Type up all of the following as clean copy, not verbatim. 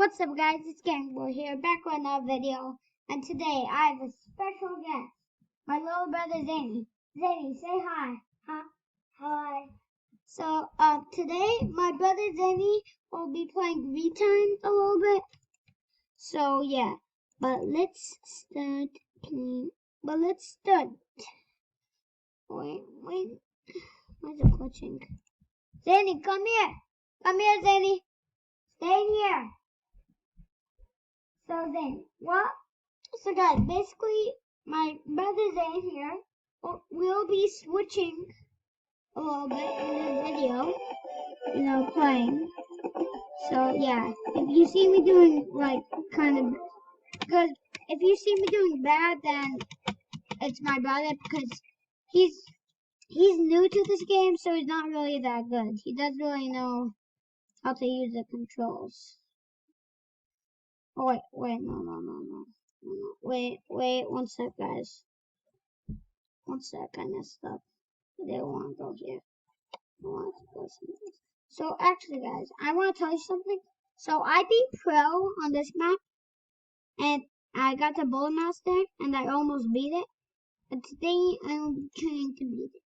What's up guys, it's Gameboy here, back with another video, and today I have a special guest, my little brother Zany. Zany, say hi. Hi. So, today my brother Zany will be playing V-Time a little bit. So, yeah, but let's start playing, Wait, why is it glitching? Zany, come here, Zany, stay here. So guys, basically, my brother Zane here will be switching a little bit in this video, playing. So yeah, if you see me doing kind of good, if you see me doing bad, then it's my brother because he's new to this game, so he's not really that good. He doesn't really know how to use the controls. Oh, wait, no. Wait, 1 sec, guys. 1 sec, I messed up. I didn't want to go here. I want to go somewhere. So, actually, guys, I want to tell you something. So, I beat Pro on this map, and I got the Bullet Master, and I almost beat it. And today, I'm trying to beat it.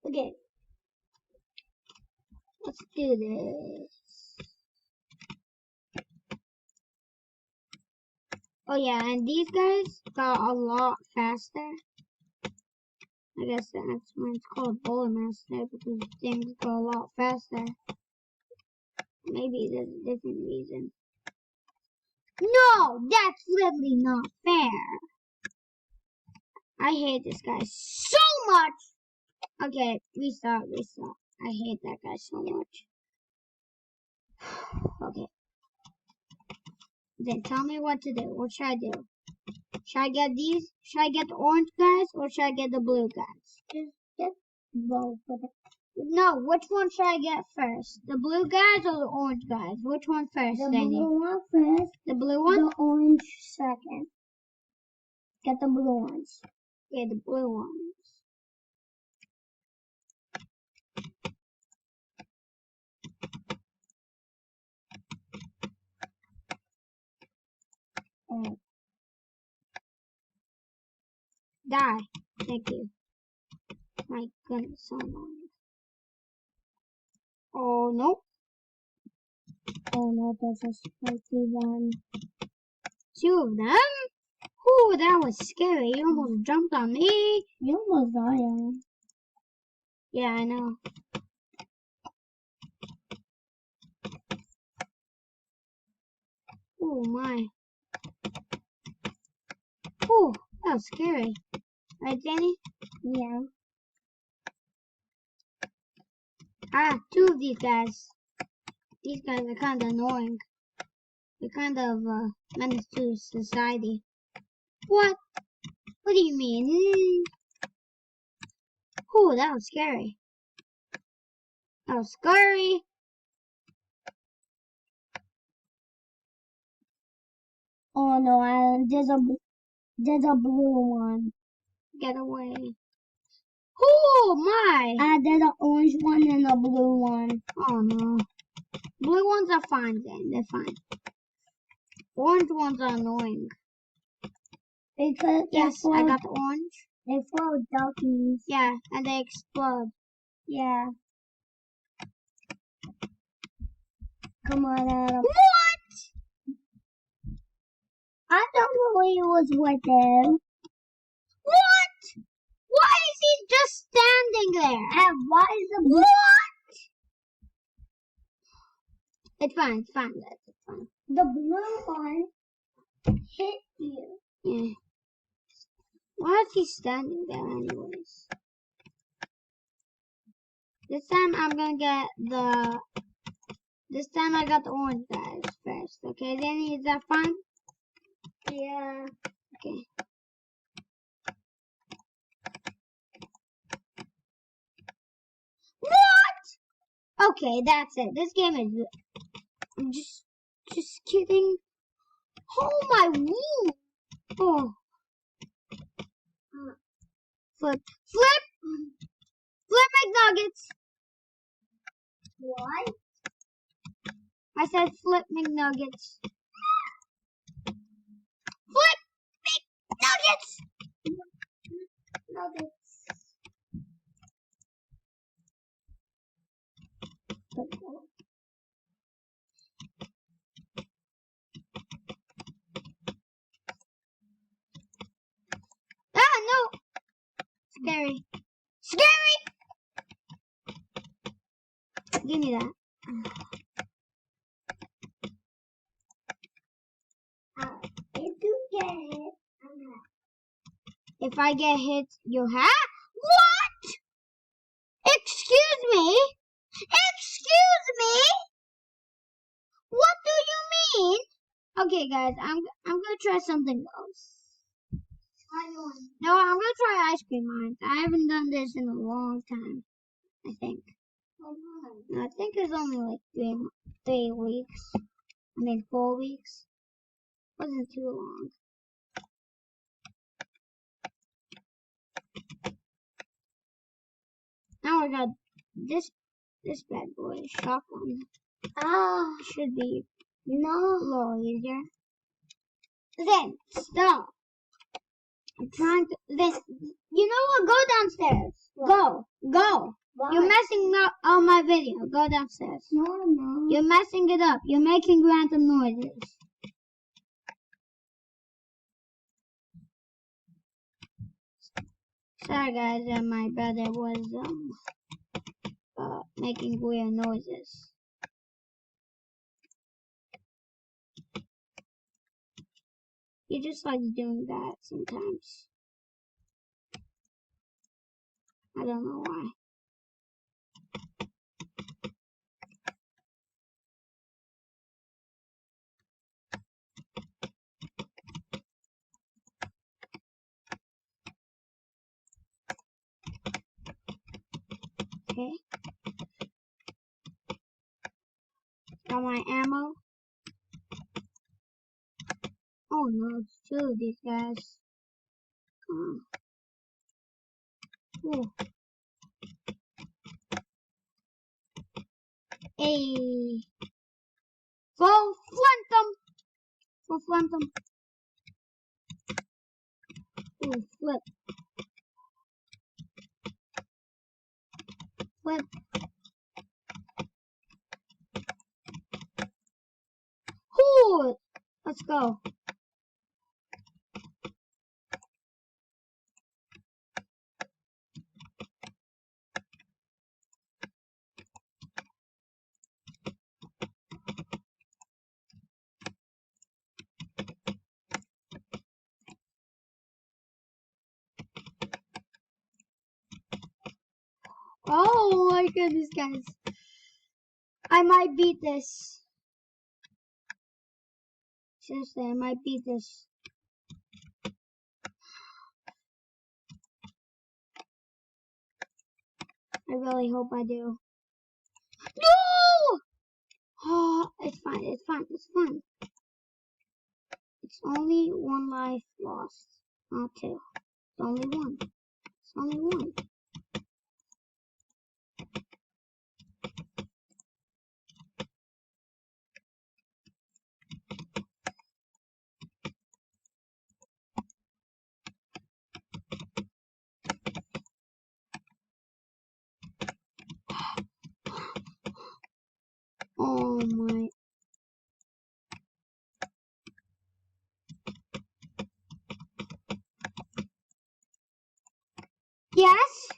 Okay. Let's do this. Oh, yeah, and these guys got a lot faster. I guess that's why it's called Bullet Master, because things go a lot faster. Maybe there's a different reason. No! That's literally not fair! I hate this guy so much! Okay, restart. I hate that guy so much. Okay. Then tell me what to do. What should I do? Should I get these? Should I get the orange guys, or should I get the blue guys? Just get both of it. No, which one should I get first? The blue guys or the orange guys? Which one first, The Danny? blue one first. The blue one? The orange second. Get the blue ones. Okay, the blue ones. Die. Thank you. My goodness, so annoying. Oh, no. Oh no, there's a spiky one. 2 of them? Ooh, that was scary. You almost jumped on me. You almost died. Yeah, I know. Oh my. Ooh, that was scary. Right, Danny? Yeah. Ah, 2 of these guys. These guys are kind of annoying. They're kind of menace to society. What? What do you mean? Ooh, that was scary. That was scary. Oh no, there's a blue one. Get away. Oh my! There's an orange one and a blue one. Oh no. Blue ones are fine then, they're fine. Orange ones are annoying. Because yes, I got the orange. They throw duckies. Yeah, and they explode. Yeah. Come on, Adam. What? I don't know he was with them. What? Why is he just standing there? And why is the blue? What? It's fine, it's fine. The blue one hit you. Yeah. Why is he standing there anyways? This time I'm gonna get this time I got the orange guys first. Okay, Danny, is that fine? Yeah. Okay. What? Okay, that's it. This game is I'm just kidding. Oh my woo! Oh. Flip McNuggets. What? I said flip McNuggets. Flip McNuggets! Nuggets. Ah, no! Scary. Scary! Give me that. If you get it, I'm happy. If I get hit, you're What? Excuse me? Excuse me? What do you mean? Okay, guys, I'm gonna try something else. No, I'm gonna try ice cream mines. I haven't done this in a long time. I think. No, I think it's only like 3 weeks. I mean 4 weeks. Wasn't too long. Now I got this bad boy shotgun. Should be a little easier. Then stop. I'm trying to. Then you know what? Go downstairs. What? Go. Why? You're messing up all my video. Go downstairs. No. You're messing it up. You're making random noises. Sorry guys, my brother was making weird noises. He just likes doing that sometimes. I don't know why. Okay. Got my ammo. Oh no, it's 2 of these guys. Come on. Ooh. Hey. Go flint them. Go flint them. Ooh, flip. Flip. Ooh. Let's go. Oh my goodness, guys. I might beat this. Seriously, I might beat this. I really hope I do. No! Oh, it's fine, it's fine, it's fine. It's only 1 life lost, not 2. It's only 1. It's only 1. Oh my. Yes?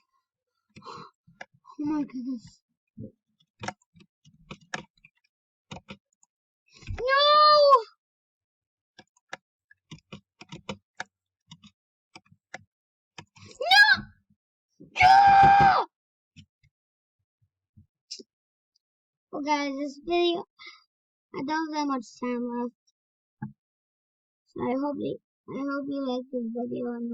Oh my goodness. No! No! No! Well guys, this video, I don't have much time left. So I hope you like this video and